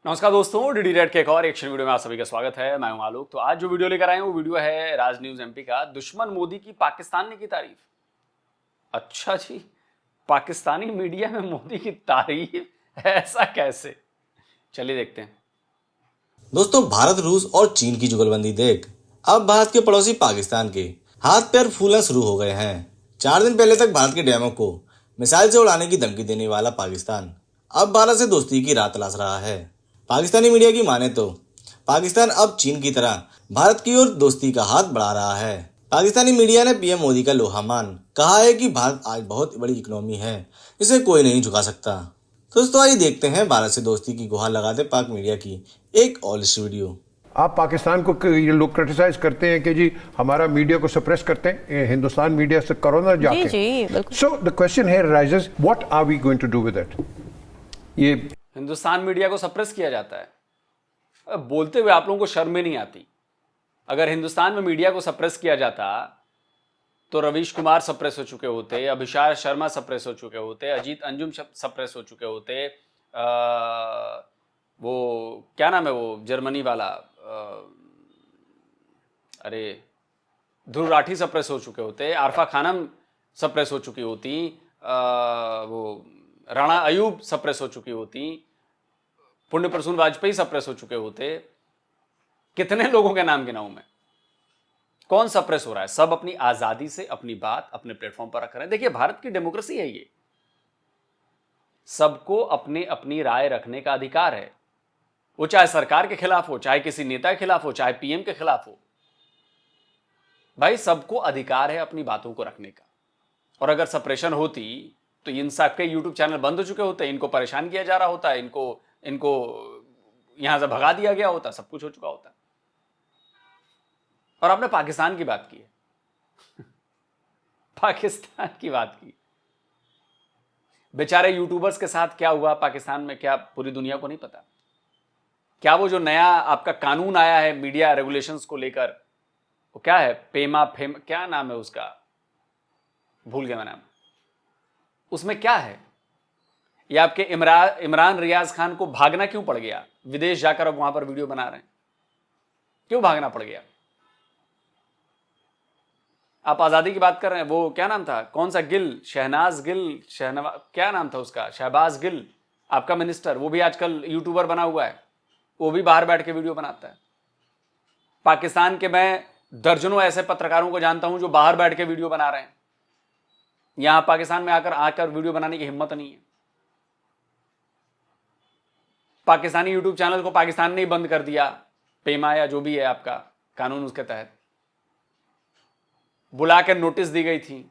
नमस्कार दोस्तों, DD red के एक और एक्शन वीडियो में आप सभी का स्वागत है। मैं हूं आलोक। तो आज जो वीडियो लेकर आए हैं वो वीडियो है राज न्यूज एमपी का। दुश्मन मोदी की पाकिस्तान ने की तारीफ। अच्छा जी, पाकिस्तानी मीडिया में मोदी की तारीफ, ऐसा कैसे? चलिए देखते हैं। दोस्तों, भारत, रूस और चीन की जुगलबंदी देख अब भारत के पड़ोसी पाकिस्तान के हाथ पैर फूलना शुरू हो गए हैं। 4 दिन पहले तक भारत के डैमों को मिसाइल से उड़ाने की धमकी देने वाला पाकिस्तान अब भारत से दोस्ती की राह तलाश रहा है। पाकिस्तानी मीडिया की माने तो पाकिस्तान अब चीन की तरह भारत की ओर दोस्ती का हाथ बढ़ा रहा है। पाकिस्तानी मीडिया ने पीएम मोदी का लोहा मान कहा है कि भारत आज बहुत बड़ी इकोनॉमी है, इसे कोई नहीं झुका सकता। तो दोस्तों, आइए देखते हैं भारत से दोस्ती की गुहार लगाते पाक मीडिया की एक और लिस्ट वीडियो। आप पाकिस्तान को ये लोग क्रिटिसाइज करते हैं कि जी हमारा मीडिया को सप्रेस करते हैं, हिंदुस्तान मीडिया से करो ना जाके। जी बिल्कुल। So the question here raises, what are we going to do with it? ये हिंदुस्तान मीडिया को सप्रेस किया जाता है। बोलते हुए आप लोगों को शर्म ही नहीं आती। अगर हिंदुस्तान में मीडिया को सप्रेस किया जाता तो रवीश कुमार सप्रेस हो चुके होते, अभिषार शर्मा सप्रेस हो चुके होते, अजीत अंजुम सप्रेस हो चुके होते, वो क्या नाम है वो जर्मनी वाला, अरे ध्रुव राठी सप्रेस हो चुके होते, आरफा खानम सप्रेस हो चुकी होती, वो राणा अयूब सप्रेस हो चुकी होती, पुण्य प्रसून वाजपेयी सप्रेस हो चुके होते। कितने लोगों के नाम गिनाऊं मैं? कौन सप्रेस हो रहा है? सब अपनी आजादी से अपनी बात अपने प्लेटफॉर्म पर रख रहे हैं। देखिए, भारत की डेमोक्रेसी है ये, सबको अपने अपनी राय रखने का अधिकार है। वो चाहे सरकार के खिलाफ हो, चाहे किसी नेता के खिलाफ हो, चाहे पीएम के खिलाफ हो, भाई सबको अधिकार है अपनी बातों को रखने का। और अगर सप्रेशन होती तो इन सबके यूट्यूब चैनल बंद हो चुके होते, इनको परेशान किया जा रहा होता, इनको यहां से भगा दिया गया होता, सब कुछ हो चुका होता। और आपने पाकिस्तान की बात की है पाकिस्तान की बात की। बेचारे यूट्यूबर्स के साथ क्या हुआ पाकिस्तान में, क्या पूरी दुनिया को नहीं पता? क्या वो जो नया आपका कानून आया है मीडिया रेगुलेशंस को लेकर, वो क्या है, पेमा क्या नाम है उसका, भूल गया मैं नाम। उसमें क्या है? ये आपके इमरान रियाज खान को भागना क्यों पड़ गया? विदेश जाकर अब वहां पर वीडियो बना रहे हैं, क्यों भागना पड़ गया? आप आजादी की बात कर रहे हैं, वो क्या नाम था, कौन सा गिल, शहनाज गिल, क्या नाम था उसका, शहबाज गिल, आपका मिनिस्टर, वो भी आजकल यूट्यूबर बना हुआ है, वो भी बाहर बैठ के वीडियो बनाता है। पाकिस्तान के मैं दर्जनों ऐसे पत्रकारों को जानता हूं जो बाहर बैठ के वीडियो बना रहे हैं, यहां पाकिस्तान में आकर वीडियो बनाने की हिम्मत नहीं है। पाकिस्तानी यूट्यूब चैनल को पाकिस्तान ने ही बंद कर दिया, पेमा या जो भी है आपका कानून, उसके तहत बुला कर नोटिस दी गई थी,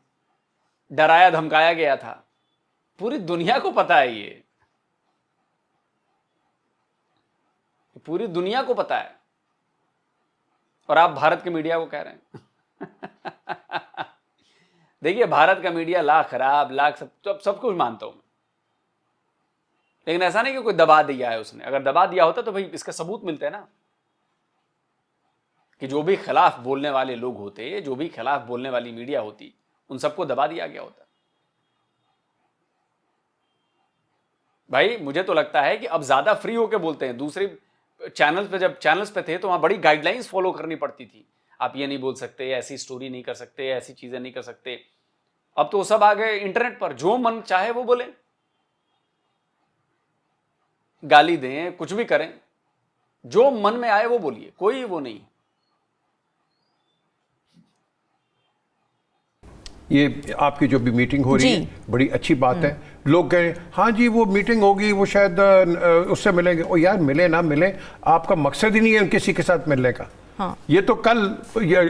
डराया धमकाया गया था। पूरी दुनिया को पता है, ये पूरी दुनिया को पता है। और आप भारत के मीडिया को कह रहे हैं देखिए, भारत का मीडिया लाख खराब, लाख सब कुछ मानता हूं मैं, लेकिन ऐसा नहीं कि कोई दबा दिया है उसने। अगर दबा दिया होता तो भाई इसके सबूत मिलते हैं ना, कि जो भी खिलाफ बोलने वाले लोग होते, जो भी खिलाफ बोलने वाली मीडिया होती, उन सबको दबा दिया गया होता। भाई मुझे तो लगता है कि अब ज्यादा फ्री होके बोलते हैं। दूसरे चैनल्स पे, जब चैनल्स पे थे तो वहां बड़ी गाइडलाइंस फॉलो करनी पड़ती थी, आप ये नहीं बोल सकते, ऐसी स्टोरी नहीं कर सकते, ऐसी चीजें नहीं कर सकते। अब तो सब आ गए इंटरनेट पर, जो मन चाहे वो बोले, गाली दें, कुछ भी करें, जो मन में आए वो बोलिए, कोई वो नहीं। ये आपकी जो भी मीटिंग हो रही है बड़ी अच्छी बात है। लोग कहें हाँ जी वो मीटिंग होगी, वो शायद उससे मिलेंगे। ओ यार, मिले ना मिले, आपका मकसद ही नहीं है किसी के साथ मिलने का। हाँ। ये तो कल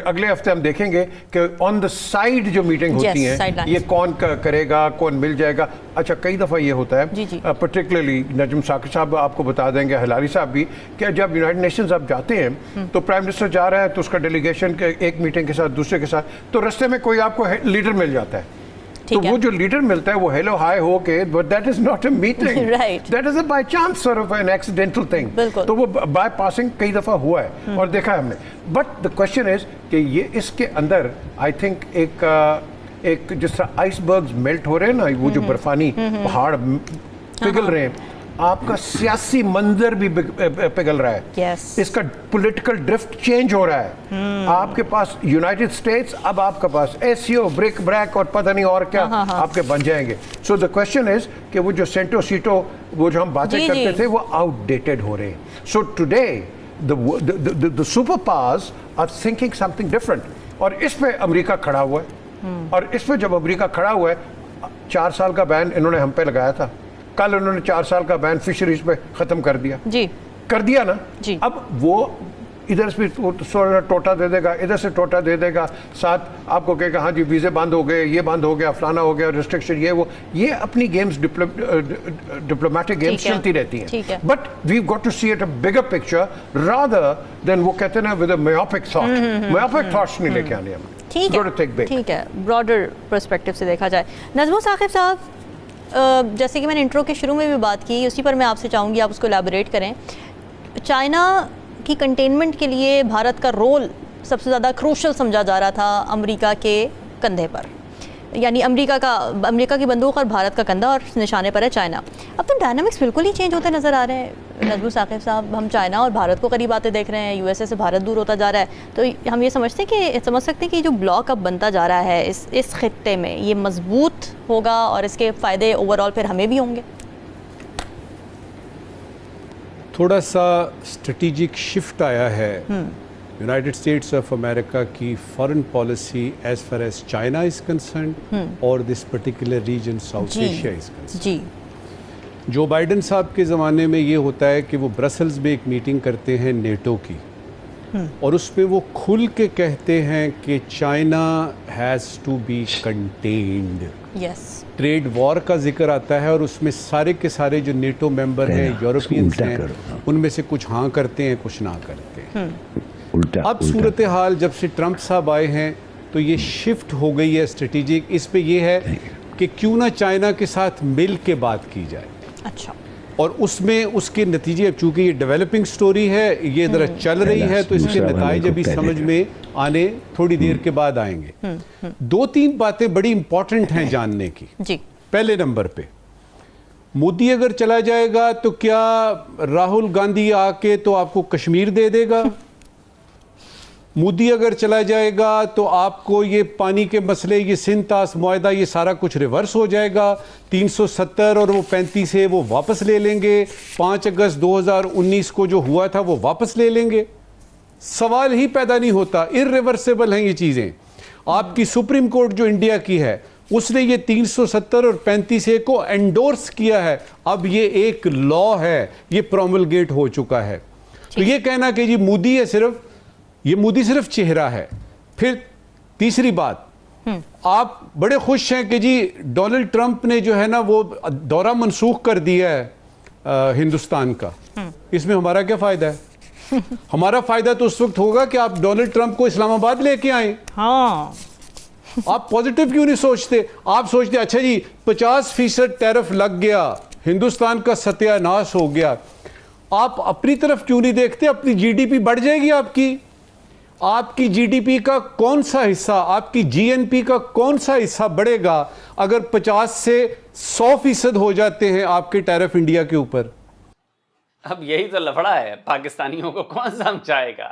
अगले हफ्ते हम देखेंगे कि ऑन द साइड जो मीटिंग होती है, ये कौन करेगा, कौन मिल जाएगा। अच्छा, कई दफ़ा ये होता है, पर्टिकुलरली नजम साकिर साहब आपको बता देंगे, हिलारी साहब भी, कि जब यूनाइटेड नेशंस आप जाते हैं तो प्राइम मिनिस्टर जा रहा है तो उसका डेलीगेशन एक मीटिंग के साथ दूसरे के साथ, तो रास्ते में कोई आपको लीडर मिल जाता है, तो वो जो लीडर मिलता है वो हेलो हाय हो के, but that is not a meeting, that is a by chance sort of an accidental thing. तो वो बाय पासिंग कई दफा हुआ है और देखा है हमने। बट द क्वेश्चन इज कि ये इसके अंदर आई थिंक एक जिस तरह आइसबर्ग्स मेल्ट हो रहे हैं ना, वो जो बर्फानी पहाड़ पिघल रहे हैं, आपका सियासी मंजर भी पिघल रहा है। Yes. इसका पॉलिटिकल ड्रिफ्ट चेंज हो रहा है। आपके पास यूनाइटेड स्टेट्स, अब आपके पास एससीओ, ब्रिक ब्रैक और पता नहीं और क्या आपके बन जाएंगे। सो द क्वेश्चन इज कि वो जो सेंटो सीटो वो जो हम बातें करते थे वो आउटडेटेड हो रहे हैं। So today the super powers are thinking something different, और इस पे अमेरिका खड़ा हुआ है। और इस पे जब अमेरिका खड़ा हुआ है, 4 साल का बैन इन्होंने हम पे लगाया था, कल उन्होंने 4 साल का बैन फिशरीज पे खत्म कर दिया ना जी। अब वो इधर से थोड़ा टोटा दे देगा, इधर से टोटा दे देगा, साथ आपको कहेगा हाँ जी वीजे बंद हो गए, ये बंद हो गया, फलाना हो गया, रिस्ट्रिक्शन ये अपनी गेम्स डिप्लोमेटिक गेम्स चलती रहती हैं। But we got to see it a bigger picture rather than वो कहते हैं ना with a myopic thought. Myopic thoughts नहीं लेके आने हमें। ठीक है, ब्रॉडर पर्सपेक्टिव से देखा जाए। नजमो साकिब साहब, जैसे कि मैंने इंट्रो के शुरू में भी बात की, उसी पर मैं आपसे चाहूँगी आप उसको एलैबोरेट करें। चाइना की कंटेनमेंट के लिए भारत का रोल सबसे ज़्यादा क्रूशल समझा जा रहा था अमेरिका के कंधे पर, यानी अमेरिका की बंदूक और भारत का कंधा, और निशाने पर है चाइना। अब तो डायनामिक्स बिल्कुल ही चेंज होते नज़र आ रहे हैं नजमो साकिब साहब। हम चाइना और भारत को करीब आते देख रहे हैं, यूएसए से भारत दूर होता जा रहा है। तो हम ये समझ सकते हैं कि जो ब्लॉक अब बनता जा रहा है इस खित्ते में, ये मजबूत होगा और इसके फ़ायदे ओवरऑल फिर हमें भी होंगे। थोड़ा सा स्ट्रेटेजिक शिफ्ट आया है यूनाइटेड स्टेट्स ऑफ अमेरिका की foreign policy as far as China is concern और this particular region South Asia is concern. Joe Biden साहब के ज़माने में ये होता है कि वो ब्रसल्स में एक मीटिंग करते हैं नेटो की, और उसमें वो खुल के कहते हैं कि China has to be contained. Trade war का जिक्र आता है और उसमें सारे के सारे जो नेटो मेंबर हैं, यूरोपियंस हैं, उनमें से कुछ हाँ करते हैं, कुछ ना करते हैं। अब सूरत हाल जब से ट्रंप साहब आए हैं तो ये शिफ्ट हो गई है स्ट्रेटेजिक। इस पे ये है कि क्यों ना चाइना के साथ मिल के बात की जाए। अच्छा। और उसमें उसके नतीजे, चूंकि ये डेवलपिंग स्टोरी है, ये ज़रा चल रही है, तो इसके नतीजे अभी समझ में आने थोड़ी देर के बाद आएंगे। 2-3 बातें बड़ी इंपॉर्टेंट हैं जानने की जी। पहले नंबर पे, मोदी अगर चला जाएगा तो क्या राहुल गांधी आके तो आपको कश्मीर दे देगा? मोदी अगर चला जाएगा तो आपको ये पानी के मसले, ये सिंध तास मुआहदा, ये सारा कुछ रिवर्स हो जाएगा। 370 और वो 35 है वो वापस ले लेंगे। 5 अगस्त 2019 को जो हुआ था वो वापस ले लेंगे। सवाल ही पैदा नहीं होता, इर्रिवर्सिबल हैं ये चीज़ें। आपकी सुप्रीम कोर्ट जो इंडिया की है उसने ये 370 और 35A को एंडोर्स किया है। अब ये एक लॉ है, ये प्रोमलगेट हो चुका है। तो ये कहना कि जी मोदी है सिर्फ, ये मोदी सिर्फ चेहरा है। फिर तीसरी बात, आप बड़े खुश हैं कि जी डोनाल्ड ट्रंप ने जो है ना वो दौरा मनसूख कर दिया है हिंदुस्तान का। इसमें हमारा क्या फायदा है? हमारा फायदा तो उस वक्त होगा कि आप डोनाल्ड ट्रंप को इस्लामाबाद लेके आए। हाँ। आप पॉजिटिव क्यों नहीं सोचते? आप सोचते अच्छा जी 50% टैरिफ लग गया, हिंदुस्तान का सत्यानाश हो गया। आप अपनी तरफ क्यों नहीं देखते? अपनी जीडीपी बढ़ जाएगी आपकी जीडीपी का कौन सा हिस्सा, आपकी जीएनपी का कौन सा हिस्सा बढ़ेगा अगर 50 से 100% हो जाते हैं आपके टैरिफ इंडिया के ऊपर? अब यही तो लफड़ा है, पाकिस्तानियों को कौन समझाएगा?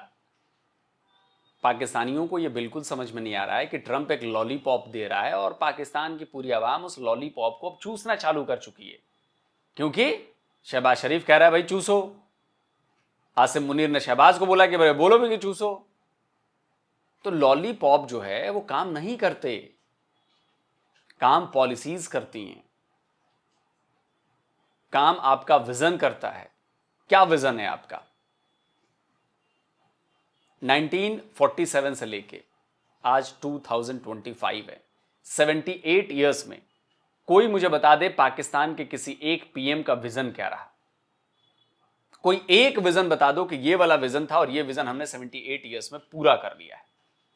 पाकिस्तानियों को यह बिल्कुल समझ में नहीं आ रहा है कि ट्रंप एक लॉलीपॉप दे रहा है और पाकिस्तान की पूरी आवाम उस लॉलीपॉप को अब चूसना चालू कर चुकी है। क्योंकि शहबाज शरीफ कह रहा है भाई चूसो, आसिम मुनीर ने शहबाज को बोला कि भाई बोलो भी कि चूसो। तो लॉलीपॉप जो है वो काम नहीं करते, काम पॉलिसीज करती हैं, काम आपका विजन करता है। क्या विजन है आपका? 1947 से लेके आज 2025 है, 78 इयर्स में कोई मुझे बता दे पाकिस्तान के किसी एक पीएम का विजन क्या रहा? कोई एक विजन बता दो कि ये वाला विजन था और ये विजन हमने 78 इयर्स में पूरा कर लिया है,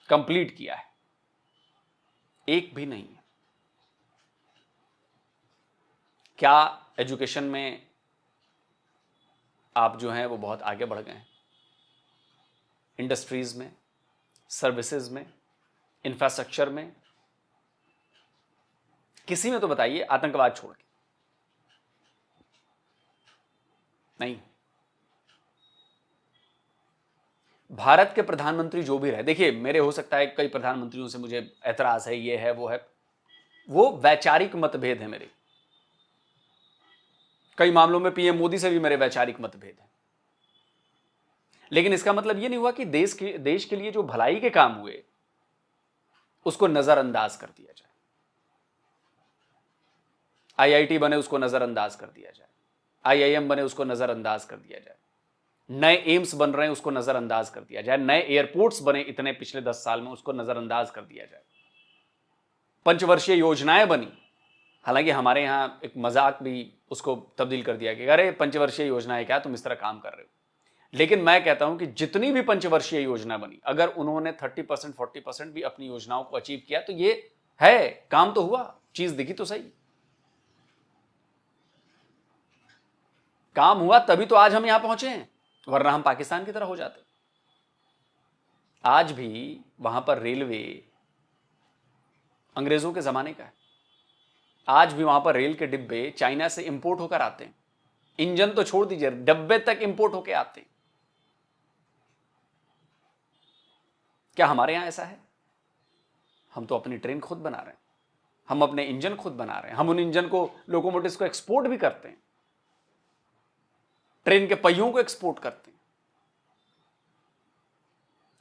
कंप्लीट किया है। एक भी नहीं है। क्या एजुकेशन में आप जो हैं वो बहुत आगे बढ़ गए हैं? इंडस्ट्रीज में, सर्विसेज में, इंफ्रास्ट्रक्चर में, किसी में तो बताइए, आतंकवाद छोड़ के। नहीं। भारत के प्रधानमंत्री जो भी रहे, देखिए मेरे हो सकता है कई प्रधानमंत्रियों से मुझे ऐतराज है, ये है वो है, वो वैचारिक मतभेद है मेरे। कई मामलों में पीएम मोदी से भी मेरे वैचारिक मतभेद हैं, लेकिन इसका मतलब यह नहीं हुआ कि देश के लिए जो भलाई के काम हुए उसको नजरअंदाज कर दिया जाए। आईआईटी बने उसको नजरअंदाज कर दिया जाए, आईआईएम बने उसको नजरअंदाज कर दिया जाए, नए एम्स बन रहे हैं उसको नजरअंदाज कर दिया जाए, नए एयरपोर्ट्स बने इतने पिछले 10 साल में उसको नजरअंदाज कर दिया जाए, पंचवर्षीय योजनाएं बनी। हालांकि हमारे यहां एक मजाक भी उसको तब्दील कर दिया कि अरे पंचवर्षीय योजनाएं क्या, तुम इस तरह काम कर रहे हो। लेकिन मैं कहता हूं कि जितनी भी पंचवर्षीय योजना बनी, अगर उन्होंने 30% 40% भी अपनी योजनाओं को अचीव किया तो ये है, काम तो हुआ, चीज दिखी तो सही, काम हुआ, तभी तो आज हम यहां पहुंचे हैं, वरना हम पाकिस्तान की तरह हो जाते। आज भी वहां पर रेलवे अंग्रेजों के जमाने का है, आज भी वहां पर रेल के डिब्बे चाइना से इंपोर्ट होकर आते हैं, इंजन तो छोड़ दीजिए, डब्बे तक इंपोर्ट होकर आते हैं। क्या हमारे यहां ऐसा है? हम तो अपनी ट्रेन खुद बना रहे हैं, हम अपने इंजन खुद बना रहे हैं, हम उन इंजन को, लोकोमोटिव्स को एक्सपोर्ट भी करते हैं, ट्रेन के पहियों को एक्सपोर्ट करते हैं।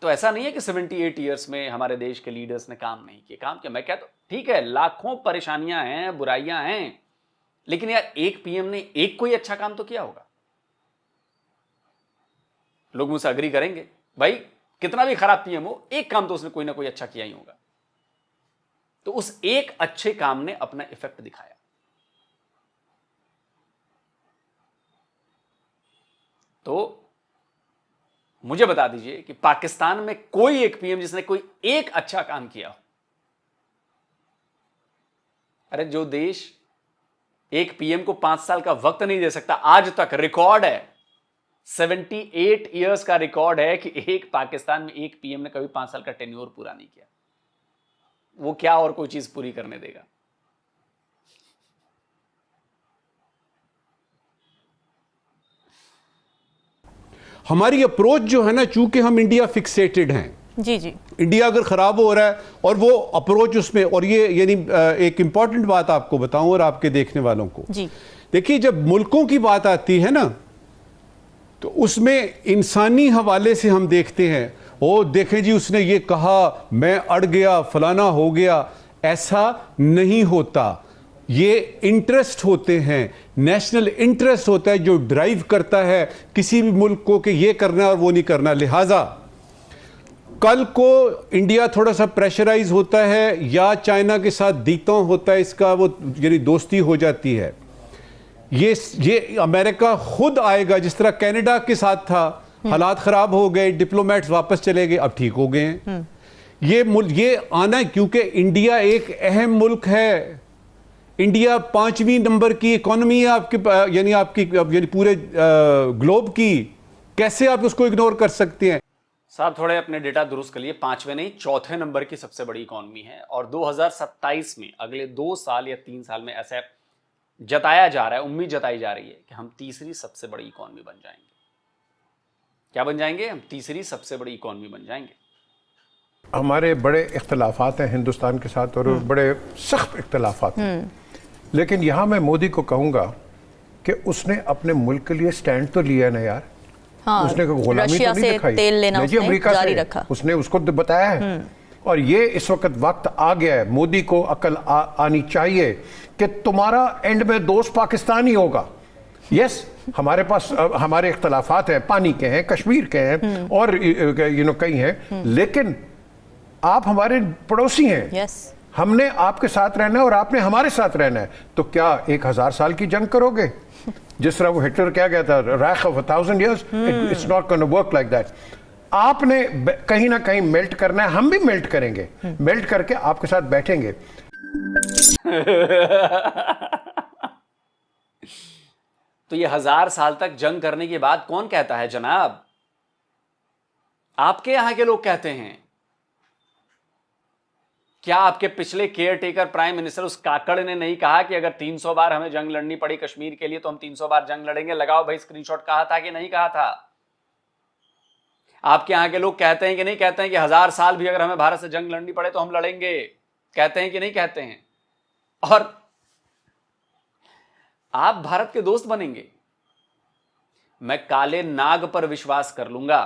तो ऐसा नहीं है कि 78 ईयर्स में हमारे देश के लीडर्स ने काम नहीं किए। काम किया, मैं कहता हूं ठीक है, लाखों परेशानियां हैं, बुराइयां हैं, लेकिन यार एक पीएम ने एक कोई अच्छा काम तो किया होगा। लोग मुझसे अग्री करेंगे, भाई कितना भी खराब पीएम हो, एक काम तो उसने कोई ना कोई अच्छा किया ही होगा। तो उस एक अच्छे काम ने अपना इफेक्ट दिखाया। तो मुझे बता दीजिए कि पाकिस्तान में कोई एक पीएम जिसने कोई एक अच्छा काम किया हो। अरे जो देश एक पीएम को 5 साल का वक्त नहीं दे सकता, आज तक रिकॉर्ड है, 78 ईयर्स का रिकॉर्ड है कि एक पाकिस्तान में एक पीएम ने कभी 5 साल का टेन्योर पूरा नहीं किया। वो क्या और कोई चीज पूरी करने देगा? हमारी अप्रोच जो है ना, चूंकि हम इंडिया फिक्सेटेड हैं, जी जी, इंडिया अगर खराब हो रहा है और वो अप्रोच उसमें, और ये यानी एक इंपॉर्टेंट बात आपको बताऊं और आपके देखने वालों को, जी देखिए जब मुल्कों की बात आती है ना, तो उसमें इंसानी हवाले से हम देखते हैं, ओ देखें जी उसने ये कहा, मैं अड़ गया, फलाना हो गया। ऐसा नहीं होता। ये इंटरेस्ट होते हैं, नेशनल इंटरेस्ट होता है जो ड्राइव करता है किसी भी मुल्क को कि ये करना और वो नहीं करना। लिहाजा कल को इंडिया थोड़ा सा प्रेशराइज होता है या चाइना के साथ दीता होता है, इसका वो यानी दोस्ती हो जाती है। ये अमेरिका खुद आएगा, जिस तरह कनाडा के साथ था, हालात खराब हो गए, डिप्लोमेट्स वापस चले गए, अब ठीक हो गए हैं। ये आना है क्योंकि इंडिया एक अहम मुल्क है। इंडिया 5वीं नंबर की इकोनॉमी है आपके, यानी पूरे ग्लोब की। कैसे आप उसको इग्नोर कर सकते हैं? साहब थोड़े अपने डेटा दुरुस्त कर लिए, 5वें नहीं 4थे नंबर की सबसे बड़ी इकोनॉमी है, और 2027 में अगले 2 साल या 3 साल में ऐसा जताया जा रहा है, उम्मीद जताई जा रही है कि हम तीसरी सबसे बड़ी इकोनॉमी बन जाएंगे। क्या बन जाएंगे? हम तीसरी सबसे बड़ी इकोनॉमी बन जाएंगे। हमारे बड़े इख्तलाफात हैं हिंदुस्तान के साथ, और बड़े सख्त इख्तलाफात हैं, लेकिन यहाँ मैं मोदी को कहूँगा कि उसने अपने मुल्क के लिए स्टैंड तो लिया ना यार। हाँ, उसने कोई गुलामी तो नहीं दिखाई। तेल लेना नहीं जी, अमेरिका जारी से रखा। उसने उसको बताया है। और ये इस वक्त वक्त आ गया है, मोदी को अकल आनी चाहिए कि तुम्हारा एंड में दोस्त पाकिस्तान ही होगा। यस, हमारे पास हमारे इख्तलाफात हैं, पानी के हैं, कश्मीर के हैं, और कई हैं, लेकिन आप हमारे पड़ोसी हैं। यस, हमने आपके साथ रहना है और आपने हमारे साथ रहना है। तो क्या 1000 साल की जंग करोगे? जिस तरह वो हिटलर क्या कहता है, राइख of 1000 years, it's not gonna work like that. आपने कहीं ना कहीं मेल्ट करना है, हम भी मेल्ट करेंगे, मेल्ट करके आपके साथ बैठेंगे। तो ये 1000 साल तक जंग करने की बात कौन कहता है जनाब? आपके यहां के लोग कहते हैं। क्या आपके पिछले केयर टेकर प्राइम मिनिस्टर उस काकड़ ने नहीं कहा कि अगर 300 बार हमें जंग लड़नी पड़ी कश्मीर के लिए तो हम 300 बार जंग लड़ेंगे? लगाओ भाई स्क्रीनशॉट, कहा था कि नहीं कहा था? आपके यहां के लोग कहते हैं कि नहीं कहते हैं कि 1000 साल भी अगर हमें भारत से जंग लड़नी पड़े तो हम लड़ेंगे? कहते हैं कि नहीं कहते हैं? और आप भारत के दोस्त बनेंगे। मैं काले नाग पर विश्वास कर लूंगा,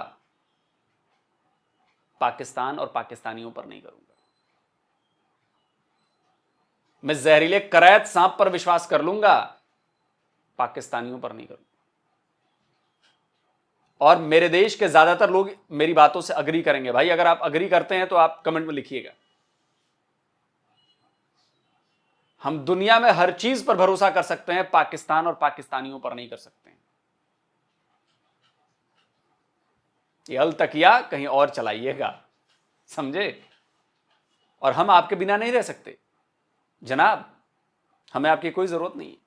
पाकिस्तान और पाकिस्तानियों पर नहीं करूंगा। मैं जहरीले करैत सांप पर विश्वास कर लूंगा, पाकिस्तानियों पर नहीं करूंगा। और मेरे देश के ज्यादातर लोग मेरी बातों से अग्री करेंगे। भाई अगर आप अग्री करते हैं तो आप कमेंट में लिखिएगा। हम दुनिया में हर चीज पर भरोसा कर सकते हैं, पाकिस्तान और पाकिस्तानियों पर नहीं कर सकते हैं। ये अल तकिया कहीं और चलाइएगा, समझे? और हम आपके बिना नहीं रह सकते जनाब, हमें आपकी कोई जरूरत नहीं है।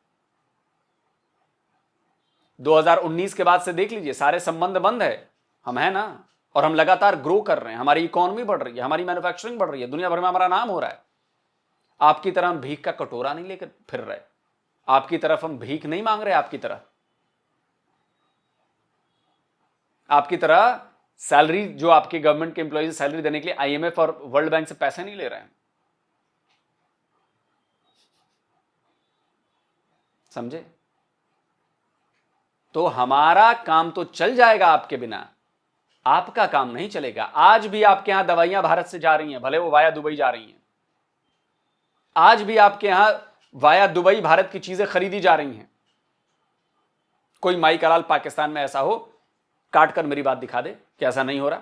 2019 के बाद से देख लीजिए, सारे संबंध बंद है। हम हैं ना, और हम लगातार ग्रो कर रहे हैं, हमारी इकोनॉमी बढ़ रही है, हमारी मैन्युफैक्चरिंग बढ़ रही है, दुनिया भर में हमारा नाम हो रहा है। आपकी तरह हम भीख का कटोरा नहीं लेकर फिर रहे, आपकी तरफ हम भीख नहीं मांग रहे, आपकी तरह सैलरी, जो आपके गवर्नमेंट के एम्प्लॉयज सैलरी देने के लिए IMF और वर्ल्ड बैंक से पैसे नहीं ले रहे हैं, समझे? तो हमारा काम तो चल जाएगा आपके बिना, आपका काम नहीं चलेगा। आज भी आपके यहां दवाइयां भारत से जा रही हैं, भले वो वाया दुबई जा रही हैं। आज भी आपके यहां वाया दुबई भारत की चीजें खरीदी जा रही हैं। कोई माई कलाल पाकिस्तान में ऐसा हो, काट कर मेरी बात दिखा दे कि ऐसा नहीं हो रहा।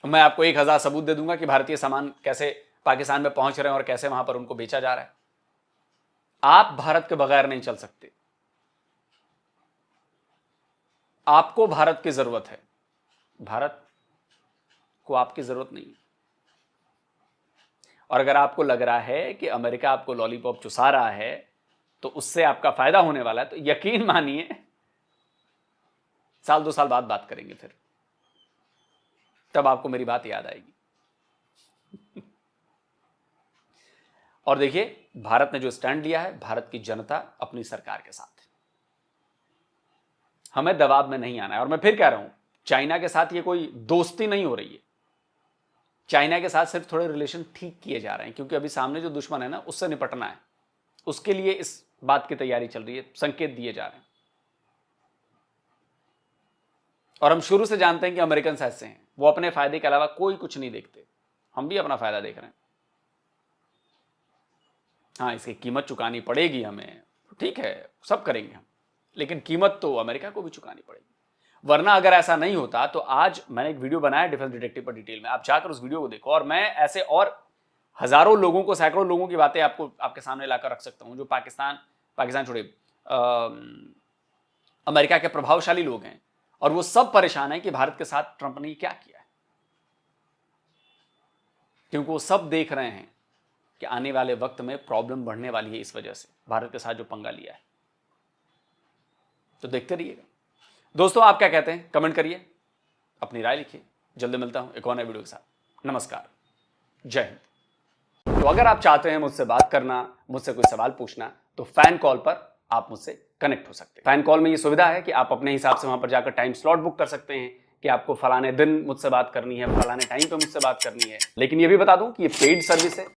मैं आपको 1000 सबूत दे दूंगा कि भारतीय सामान कैसे पाकिस्तान में पहुंच रहे हैं और कैसे वहां पर उनको बेचा जा रहा है। आप भारत के बगैर नहीं चल सकते, आपको भारत की जरूरत है, भारत को आपकी जरूरत नहीं। और अगर आपको लग रहा है कि अमेरिका आपको लॉलीपॉप चुसा रहा है तो उससे आपका फायदा होने वाला है, तो यकीन मानिए 1-2 साल बाद बात करेंगे, फिर तब आपको मेरी बात याद आएगी। और देखिए, भारत ने जो स्टैंड लिया है, भारत की जनता अपनी सरकार के साथ है। हमें दबाव में नहीं आना है। और मैं फिर कह रहा हूं, चाइना के साथ ये कोई दोस्ती नहीं हो रही है, चाइना के साथ सिर्फ थोड़े रिलेशन ठीक किए जा रहे हैं, क्योंकि अभी सामने जो दुश्मन है ना, उससे निपटना है। उसके लिए इस बात की तैयारी चल रही है, संकेत दिए जा रहे हैं। और हम शुरू से जानते हैं कि अमेरिकन ऐसे हैं, वो अपने फायदे के अलावा कोई कुछ नहीं देखते। हम भी अपना फायदा देख रहे हैं। हाँ, इसकी कीमत चुकानी पड़ेगी हमें, ठीक है, सब करेंगे हम, लेकिन कीमत तो अमेरिका को भी चुकानी पड़ेगी। वरना अगर ऐसा नहीं होता तो आज मैंने एक वीडियो बनाया डिफेंस डिटेक्टिव पर डिटेल में, आप जाकर उस वीडियो को देखो। और मैं ऐसे और हजारों लोगों को, सैकड़ों लोगों की बातें आपके सामने लाकर रख सकता हूं, जो पाकिस्तान छोड़े अमेरिका के प्रभावशाली लोग हैं, और वो सब परेशान हैं कि भारत के साथ ट्रंप ने क्या किया है, क्योंकि वो सब देख रहे हैं कि आने वाले वक्त में प्रॉब्लम बढ़ने वाली है इस वजह से, भारत के साथ जो पंगा लिया है। तो देखते रहिएगा। दोस्तों, आप क्या कहते हैं? कमेंट करिए, अपनी राय लिखिए। जल्दी मिलता हूं एक और नए वीडियो के साथ। नमस्कार, जय हिंद। तो अगर आप चाहते हैं मुझसे बात करना, मुझसे कोई सवाल पूछना, तो फैन कॉल पर आप मुझसे कनेक्ट हो सकते हैं। फैन कॉल में ये सुविधा है कि आप अपने हिसाब से वहां पर जाकर टाइम स्लॉट बुक कर सकते हैं कि आपको फलाने दिन मुझसे बात करनी है, फलाने टाइम पे मुझसे बात करनी है। लेकिन ये भी बता दूं कि ये पेड सर्विस है,